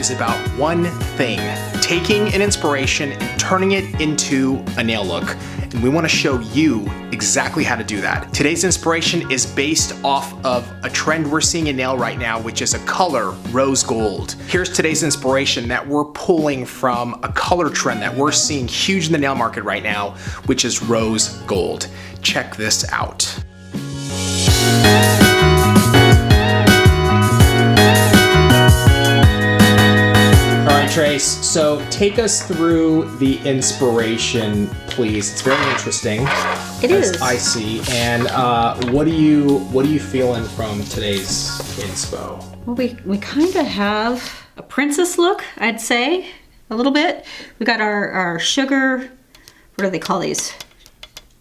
is about one thing: taking an inspiration and turning it into a nail look. And we want to show you exactly how to do that. Today's inspiration is based off of a trend we're seeing in nail right now, which is a color, rose gold. Here's today's inspiration that we're pulling from a color trend that we're seeing huge in the nail market right now, which is rose gold. Check this out. Trace, so take us through the inspiration, please. It's very interesting. It is. I see. And what are you feeling from today's inspo? Well, we kind of have a princess look, I'd say, a little bit. We got our sugar. What do they call these?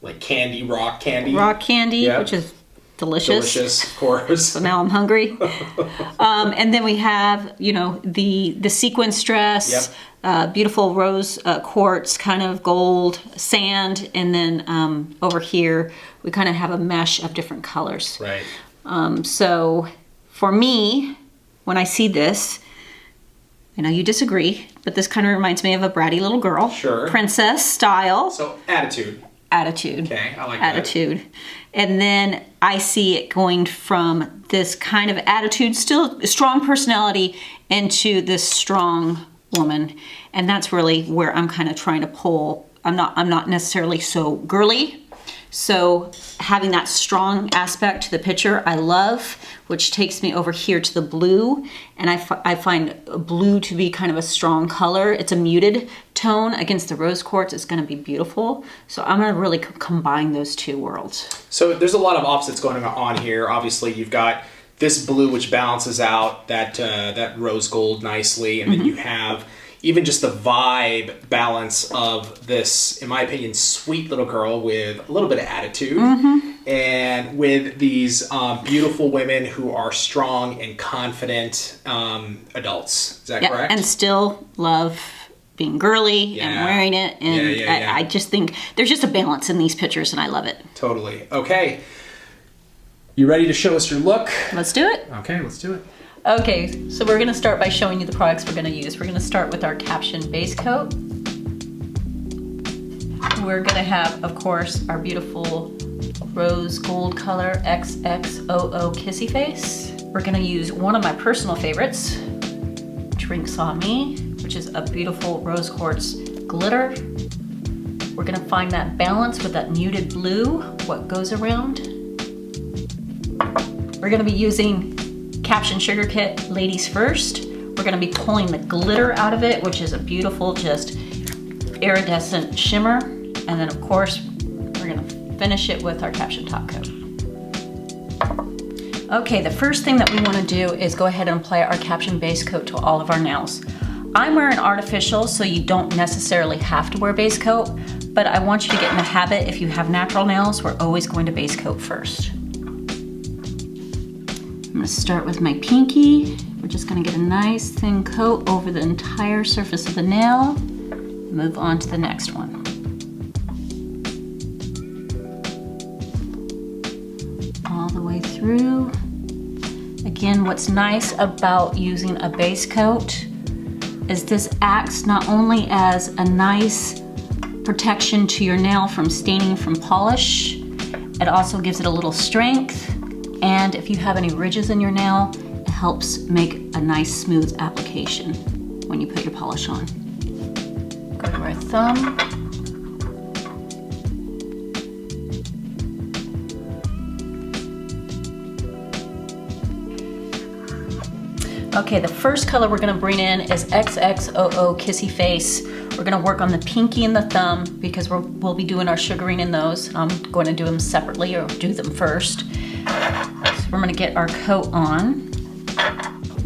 Like candy, rock candy. Rock candy, yep. Which is delicious. Delicious, of course. So now I'm hungry. And then we have, you know, the sequence dress, yep. Beautiful rose quartz, kind of gold sand, and then over here we kind of have a mesh of different colors. Right. So for me, when I see this, I know you disagree, but this kind of reminds me of a bratty little girl. Sure. Princess style. So attitude. Attitude. Okay, I like attitude. That. And then I see it going from this kind of attitude, still a strong personality, into this strong woman. And that's really where I'm kind of trying to pull. I'm not necessarily so girly. So having that strong aspect to the picture, I love, which takes me over here to the blue. And I find blue to be kind of a strong color. It's a muted tone against the rose quartz. It's going to be beautiful. So I'm going to really combine those two worlds. So there's a lot of opposites going on here. Obviously, you've got this blue, which balances out that rose gold nicely. And then you have even just the vibe balance of this, in my opinion, sweet little girl with a little bit of attitude, and with these beautiful women who are strong and confident adults. Is that correct? And still love being girly and wearing it. And I just think there's just a balance in these pictures, and I love it. Totally. Okay. You ready to show us your look? Let's do it. Okay, let's do it. Okay, so we're gonna start by showing you the products we're gonna use. We're gonna start with our caption base coat. We're gonna have, of course, our beautiful rose gold color XXOO Kissy Face. We're gonna use one of my personal favorites, Drink Saw Me, which is a beautiful rose quartz glitter. We're gonna find that balance with that muted blue, what goes around. We're gonna be using Caption Sugar Kit Ladies First. We're gonna be pulling the glitter out of it, which is a beautiful, just iridescent shimmer. And then of course, we're gonna finish it with our Caption Top Coat. Okay, the first thing that we wanna do is go ahead and apply our Caption Base Coat to all of our nails. I'm wearing artificial, so you don't necessarily have to wear base coat, but I want you to get in the habit, if you have natural nails, we're always going to base coat first. I'm gonna start with my pinky. We're just gonna get a nice thin coat over the entire surface of the nail. Move on to the next one. All the way through. Again, what's nice about using a base coat is this acts not only as a nice protection to your nail from staining from polish, it also gives it a little strength. And if you have any ridges in your nail, it helps make a nice smooth application when you put your polish on. Go to our thumb. Okay, the first color we're gonna bring in is XXOO Kissy Face. We're gonna work on the pinky and the thumb because we'll be doing our sugaring in those. I'm going to do them separately or do them first. So we're gonna get our coat on.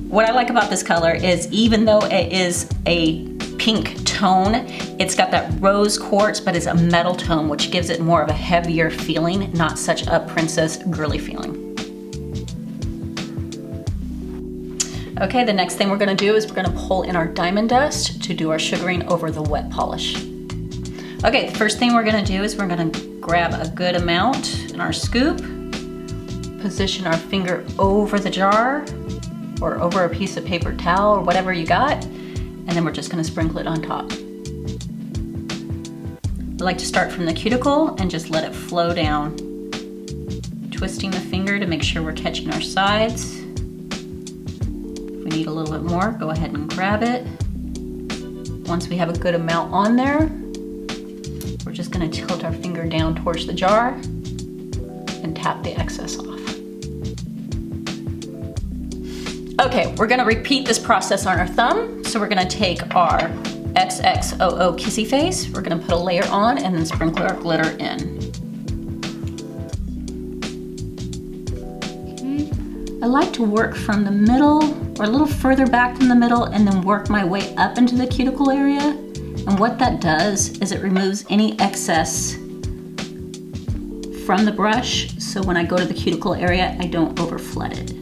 What I like about this color is even though it is a pink tone, it's got that rose quartz, but it's a metal tone, which gives it more of a heavier feeling, not such a princess girly feeling. Okay, the next thing we're gonna do is we're gonna pull in our diamond dust to do our sugaring over the wet polish. Okay, the first thing we're gonna do is we're gonna grab a good amount in our scoop, position our finger over the jar, or over a piece of paper towel or whatever you got, and then we're just gonna sprinkle it on top. I like to start from the cuticle and just let it flow down. Twisting the finger to make sure we're catching our sides. If we need a little bit more, go ahead and grab it. Once we have a good amount on there, we're just gonna tilt our finger down towards the jar and tap the excess off. Okay, we're gonna repeat this process on our thumb. So we're gonna take our XXOO Kissy Face, we're gonna put a layer on and then sprinkle our glitter in. Okay. I like to work from the middle or a little further back from the middle and then work my way up into the cuticle area. And what that does is it removes any excess from the brush, so when I go to the cuticle area, I don't over flood it.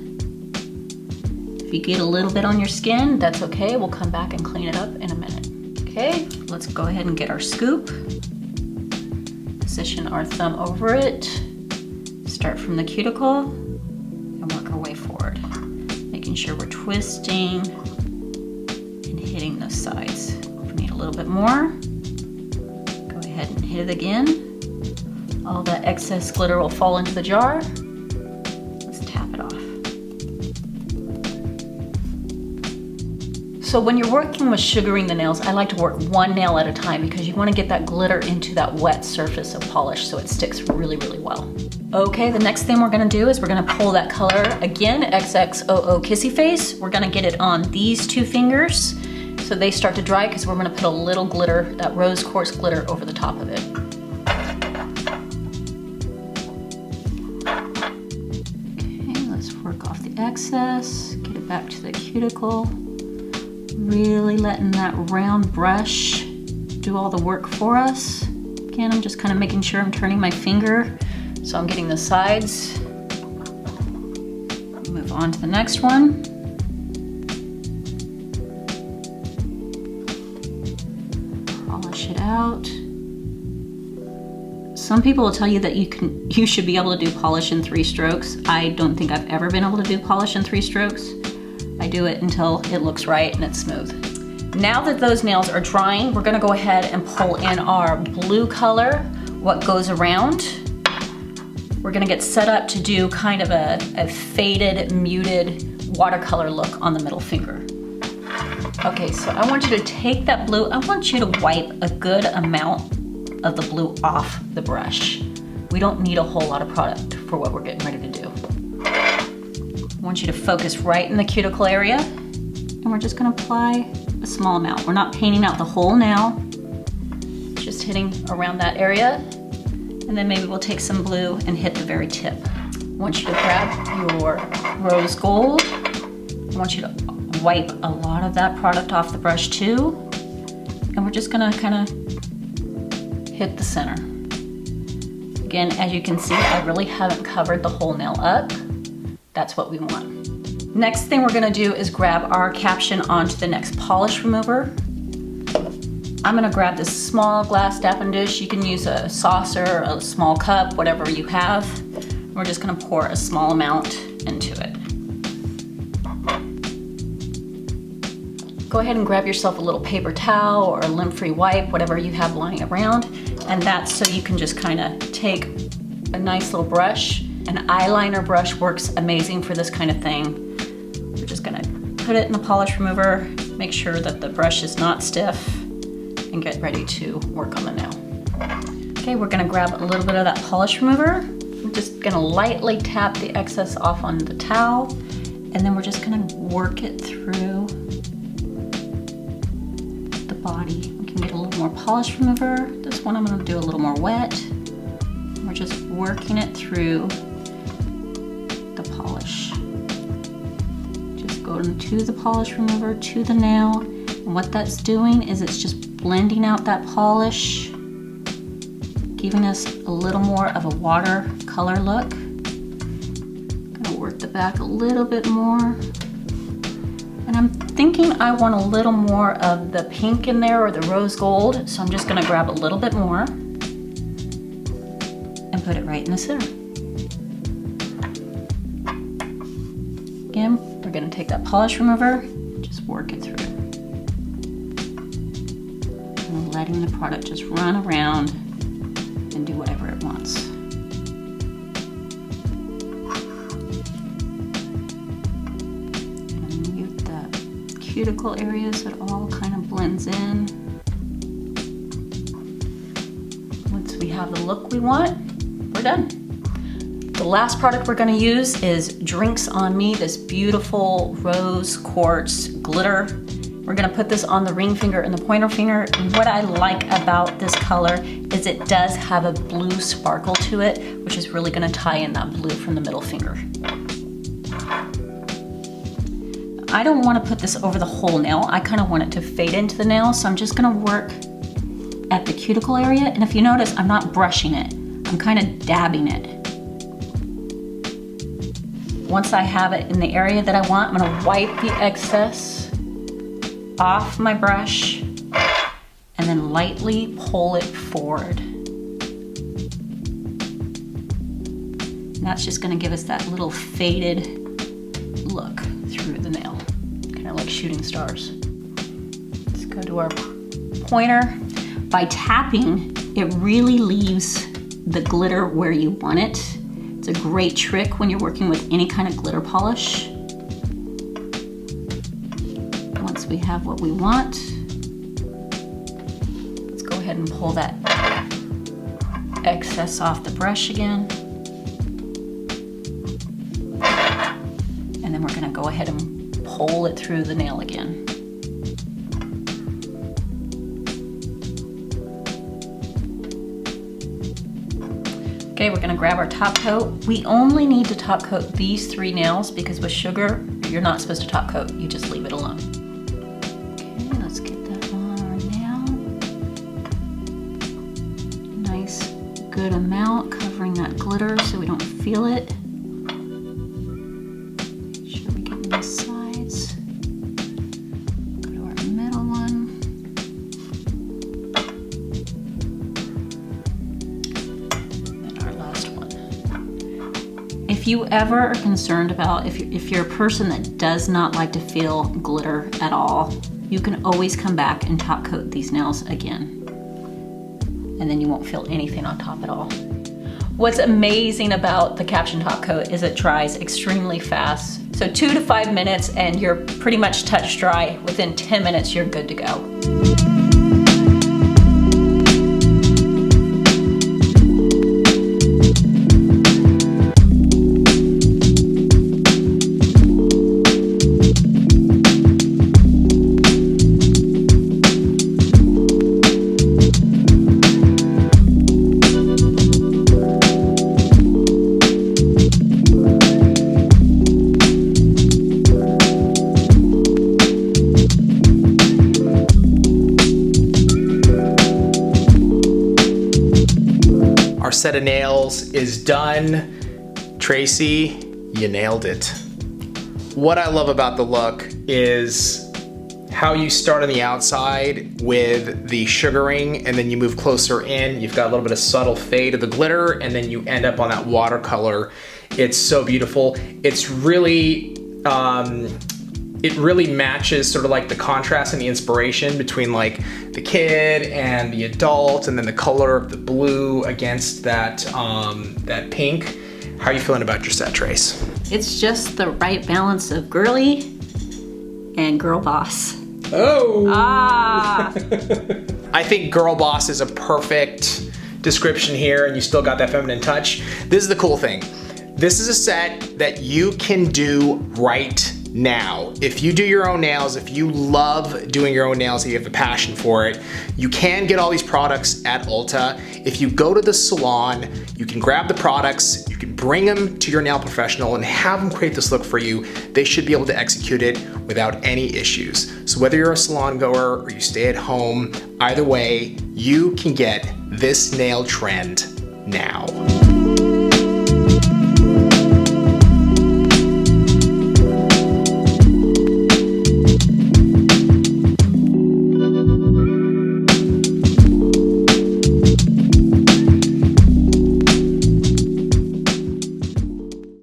If you get a little bit on your skin, that's okay. We'll come back and clean it up in a minute. Okay, let's go ahead and get our scoop. Position our thumb over it. Start from the cuticle and work our way forward. Making sure we're twisting and hitting those sides. If we need a little bit more, go ahead and hit it again. All that excess glitter will fall into the jar. Let's tap it off. So when you're working with sugaring the nails, I like to work one nail at a time because you want to get that glitter into that wet surface of polish so it sticks really, really well. Okay, the next thing we're gonna do is we're gonna pull that color again, XXOO Kissy Face. We're gonna get it on these two fingers so they start to dry because we're gonna put a little glitter, that rose quartz glitter over the top of it. Work off the excess, get it back to the cuticle. Really letting that round brush do all the work for us. Again, I'm just kind of making sure I'm turning my finger so I'm getting the sides. Move on to the next one. Polish it out. Some people will tell you that you should be able to do polish in 3 strokes. I don't think I've ever been able to do polish in 3 strokes. I do it until it looks right and it's smooth. Now that those nails are drying, we're gonna go ahead and pull in our blue color, what goes around. We're gonna get set up to do kind of a faded, muted watercolor look on the middle finger. Okay, so I want you to take that blue, I want you to wipe a good amount of the blue off the brush. We don't need a whole lot of product for what we're getting ready to do. I want you to focus right in the cuticle area, and we're just gonna apply a small amount. We're not painting out the whole nail, just hitting around that area, and then maybe we'll take some blue and hit the very tip. I want you to grab your rose gold. I want you to wipe a lot of that product off the brush too, and we're just gonna kind of hit the center. Again, as you can see, I really haven't covered the whole nail up. That's what we want. Next thing we're gonna do is grab our caption onto the next polish remover. I'm gonna grab this small glass dapping dish. You can use a saucer, a small cup, whatever you have. We're just gonna pour a small amount into it. Go ahead and grab yourself a little paper towel or a lint-free wipe, whatever you have lying around. And that's so you can just kind of take a nice little brush. An eyeliner brush works amazing for this kind of thing. We're just gonna put it in the polish remover, make sure that the brush is not stiff, and get ready to work on the nail. Okay, we're gonna grab a little bit of that polish remover. We're just gonna lightly tap the excess off on the towel, and then we're just gonna work it through the body. We can get a little more polish remover. This one I'm gonna do a little more wet. We're just working it through the polish. Just go into the polish remover to the nail, and what that's doing is it's just blending out that polish, giving us a little more of a watercolor look. Gonna work the back a little bit more. And I'm thinking I want a little more of the pink in there or the rose gold, so I'm just gonna grab a little bit more and put it right in the center. Again, we're gonna take that polish remover, just work it through. And letting the product just run around and do whatever it wants. And mute the cuticle area so it all kind of blends in. Once we have the look we want, we're done. The last product we're gonna use is Drinks on Me, this beautiful rose quartz glitter. We're gonna put this on the ring finger and the pointer finger. And what I like about this color is it does have a blue sparkle to it, which is really gonna tie in that blue from the middle finger. I don't wanna put this over the whole nail. I kinda want it to fade into the nail, so I'm just gonna work at the cuticle area. And if you notice, I'm not brushing it. I'm kinda dabbing it. Once I have it in the area that I want, I'm gonna wipe the excess off my brush and then lightly pull it forward. And that's just gonna give us that little faded look through the nail, kind of like shooting stars. Let's go to our pointer. By tapping, it really leaves the glitter where you want it. It's a great trick when you're working with any kind of glitter polish. Once we have what we want, let's go ahead and pull that excess off the brush again. And then we're gonna go ahead and pull it through the nail again. Okay, we're gonna grab our top coat. We only need to top coat these 3 nails because with sugar, you're not supposed to top coat, you just leave it alone. Okay, let's get that on our nail. Nice, good amount, covering that glitter so we don't feel it. Make sure we get the sides. Go to our middle one. If you ever are concerned about, if you're a person that does not like to feel glitter at all, you can always come back and top coat these nails again. And then you won't feel anything on top at all. What's amazing about the caption top coat is it dries extremely fast. So 2 to 5 minutes and you're pretty much touch dry. Within 10 minutes, you're good to go. Set of nails is done. Tracy, you nailed it. What I love about the look is how you start on the outside with the sugaring and then you move closer in. You've got a little bit of subtle fade of the glitter and then you end up on that watercolor. It's so beautiful. It's really, it really matches sort of like the contrast and the inspiration between like the kid and the adult, and then the color of the blue against that that pink. How are you feeling about your set, Trace? It's just the right balance of girly and girl boss. Oh! Ah! I think girl boss is a perfect description here, and you still got that feminine touch. This is the cool thing. This is a set that you can do right now. If you do your own nails, if you love doing your own nails and you have a passion for it, you can get all these products at Ulta. If you go to the salon, you can grab the products, you can bring them to your nail professional and have them create this look for you. They should be able to execute it without any issues. So whether you're a salon goer or you stay at home, either way, you can get this nail trend now.